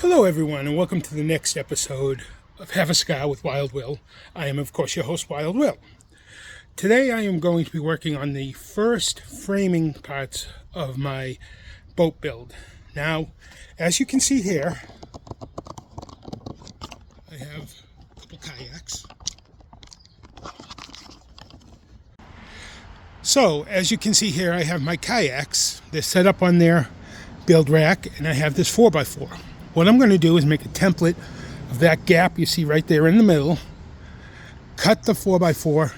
Hello everyone, and welcome to the next episode of Have a Cigar with Wild Will. I am of course your host, Wild Will. Today I am going to be working on the first framing parts of my boat build. Now, as you can see here, I have a couple kayaks. So, as you can see here, I have my kayaks. They're set up on their build rack, and I have this 4x4. What I'm going to do is make a template of that gap you see right there in the middle, cut the 4x4,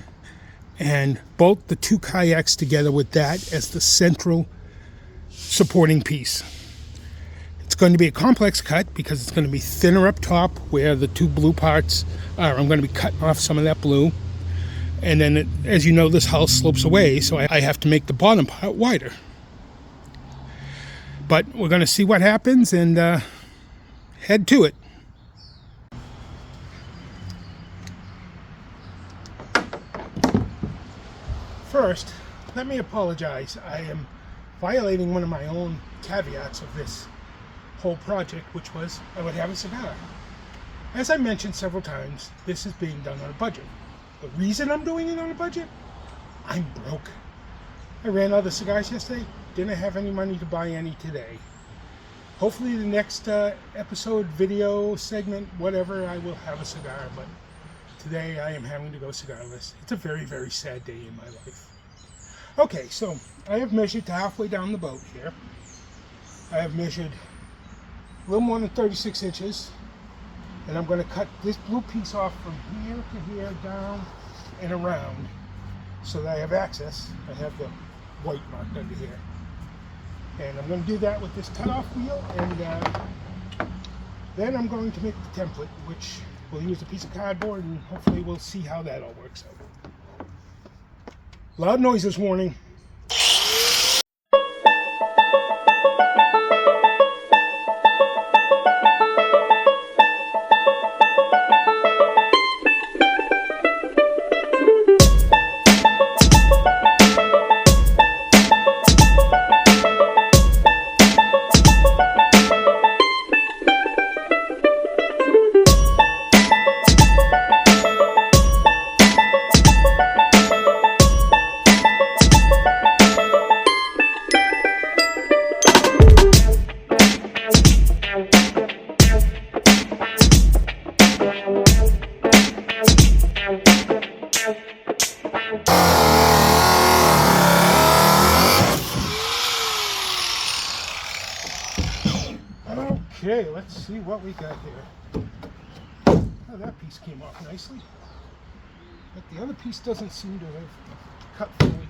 and bolt the two kayaks together with that as the central supporting piece. It's going to be a complex cut because it's going to be thinner up top where the two blue parts are. I'm going to be cutting off some of that blue. And then, as you know, this hull slopes away, so I have to make the bottom part wider. But we're going to see what happens and head to it. First, let me apologize. I am violating one of my own caveats of this whole project, which was I would have a cigar. As I mentioned several times, this is being done on a budget. The reason I'm doing it on a budget? I'm broke. I ran out of cigars yesterday, didn't have any money to buy any today. Hopefully the next episode, video, segment, whatever, I will have a cigar, but today I am having to go cigarless. It's a very, very sad day in my life. Okay, so I have measured to halfway down the boat here. I have measured a little more than 36 inches. And I'm going to cut this blue piece off from here to here, down and around, so that I have access. I have the white marked under here. And I'm going to do that with this cut-off wheel, and then I'm going to make the template, which we'll use a piece of cardboard, and hopefully we'll see how that all works out. Loud noises warning. Okay, let's see what we got here. Oh, that piece came off nicely, but the other piece doesn't seem to have cut fully.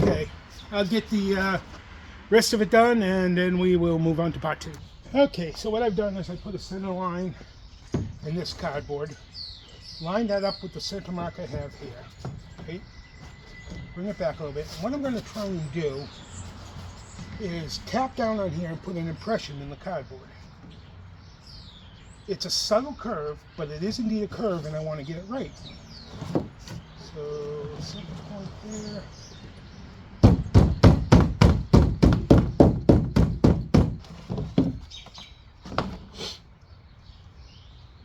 Okay, I'll get the rest of it done, and then we will move on to part two. Okay, so what I've done is I put a center line in this cardboard, line that up with the center mark I have here. Okay. Bring it back a little bit. What I'm going to try and do is tap down on here and put an impression in the cardboard. It's a subtle curve, but it is indeed a curve, and I want to get it right. So, center point there.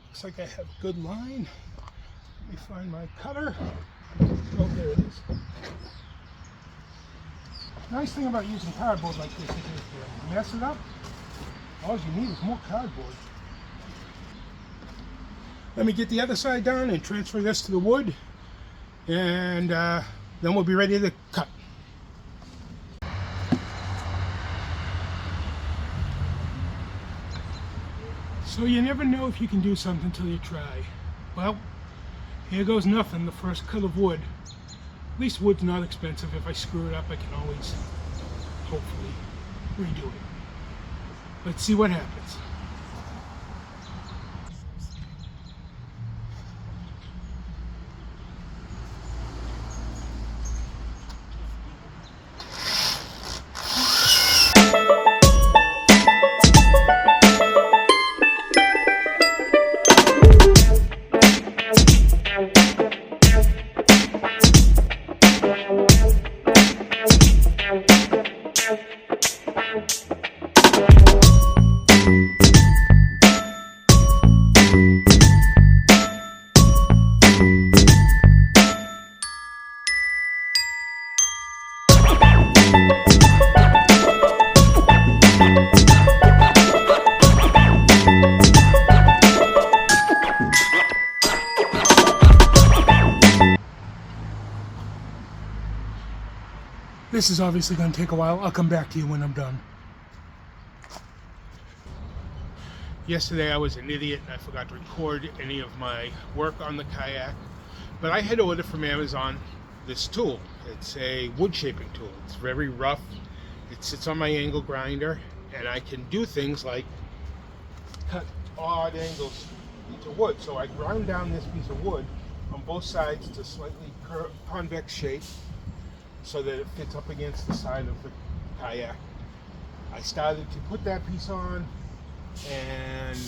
Looks like I have a good line. Let me find my cutter. Oh, there it is. Nice thing about using cardboard like this is if you mess it up, all you need is more cardboard. Let me get the other side done and transfer this to the wood, and then we'll be ready to cut. So you never know if you can do something until you try. Well, here goes nothing, the first cut of wood. At least wood's not expensive. If I screw it up, I can always, hopefully, redo it. Let's see what happens. This is obviously going to take a while. I'll come back to you when I'm done. Yesterday I was an idiot and I forgot to record any of my work on the kayak, but I had ordered from Amazon this tool. It's a wood shaping tool. It's very rough. It sits on my angle grinder, and I can do things like cut odd angles into wood. So I ground down this piece of wood on both sides to slightly convex shape so that it fits up against the side of the kayak. I started to put that piece on and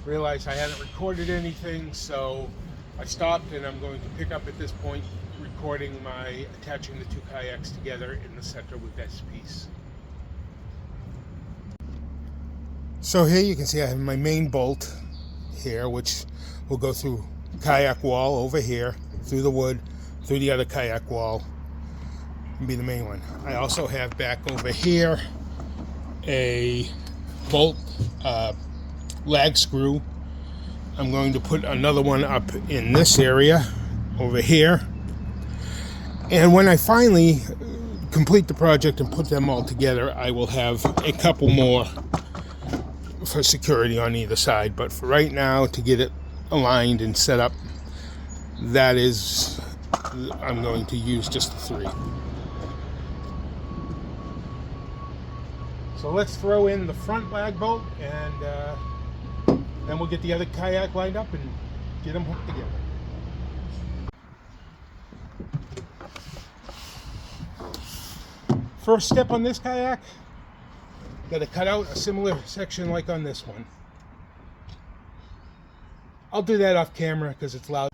realized I hadn't recorded anything, so I stopped, and I'm going to pick up at this point recording my attaching the two kayaks together in the center with this piece. So here you can see I have my main bolt here, which will go through kayak wall over here, through the wood, through the other kayak wall, and be the main one. I also have back over here a bolt lag screw. I'm going to put another one up in this area over here, and when I finally complete the project and put them all together, I will have a couple more for security on either side. But for right now, to get it aligned and set up, that is, I'm going to use just the three. So let's throw in the front lag bolt, and then we'll get the other kayak lined up and get them hooked together. First step on this kayak, got to cut out a similar section like on this one. I'll do that off camera because it's loud.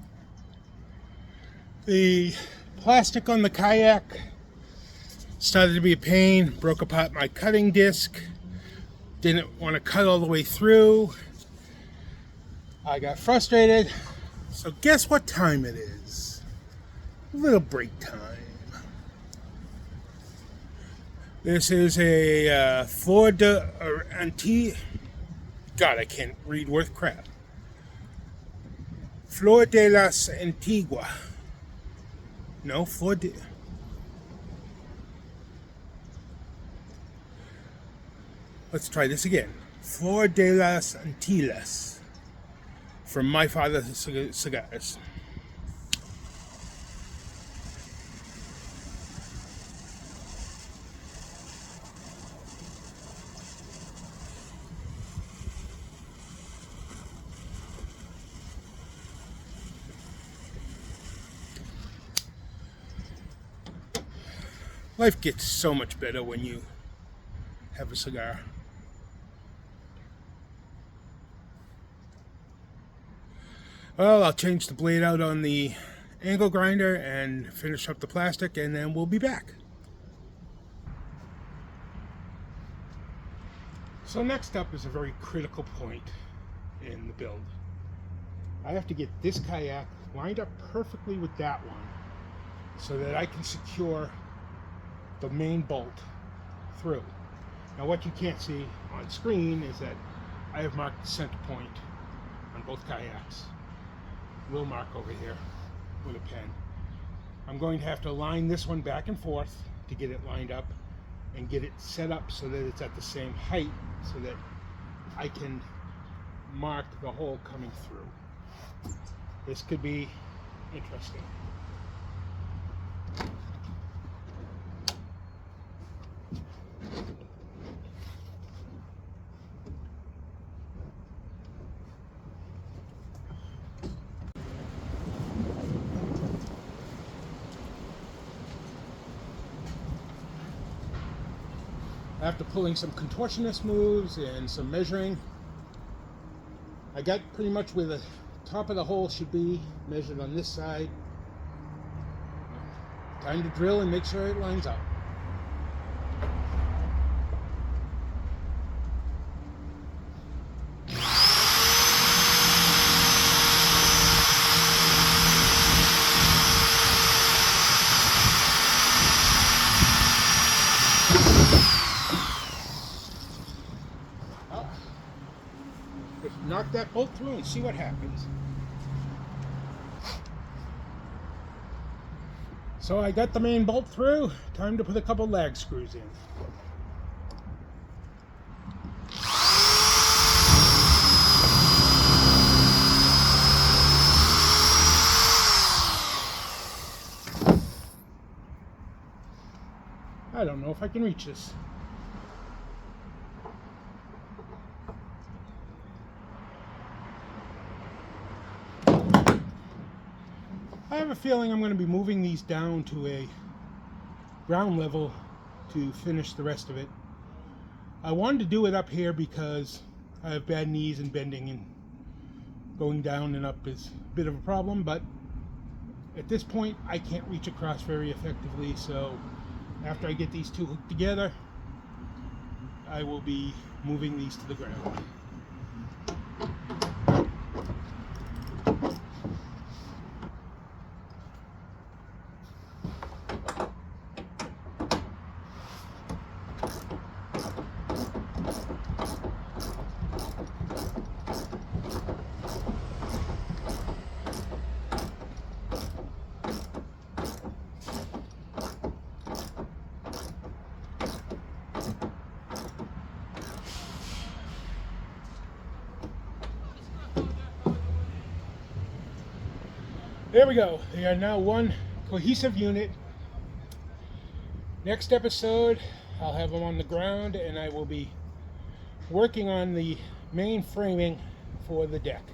The plastic on the kayak started to be a pain, broke apart my cutting disc, didn't want to cut all the way through. I got frustrated, so guess what time it is? A little break time. This is a Flor de Antigua. God, I can't read worth crap. Flor de las Antigua. No, Flor de... Let's try this again. Flor de las Antillas. From My Father's Cigars. Life gets so much better when you have a cigar. Well, I'll change the blade out on the angle grinder and finish up the plastic, and then we'll be back. So next up is a very critical point in the build. I have to get this kayak lined up perfectly with that one so that I can secure the main bolt through. Now what you can't see on screen is that I have marked the center point on both kayaks. We'll mark over here with a pen. I'm going to have to line this one back and forth to get it lined up and get it set up so that it's at the same height so that I can mark the hole coming through. This could be interesting. After pulling some contortionist moves and some measuring, I got pretty much where the top of the hole should be measured on this side. Time to drill and make sure it lines up. Knock that bolt through and see what happens. So I got the main bolt through. Time to put a couple lag screws in. I don't know if I can reach this. I have a feeling I'm going to be moving these down to a ground level to finish the rest of it. I wanted to do it up here because I have bad knees and bending, and going down and up is a bit of a problem, but at this point I can't reach across very effectively, so after I get these two hooked together, I will be moving these to the ground. There we go. They are now one cohesive unit. Next episode, I'll have them on the ground, and I will be working on the main framing for the deck.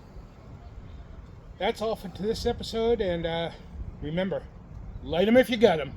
That's all for this episode, and remember, light them if you got them.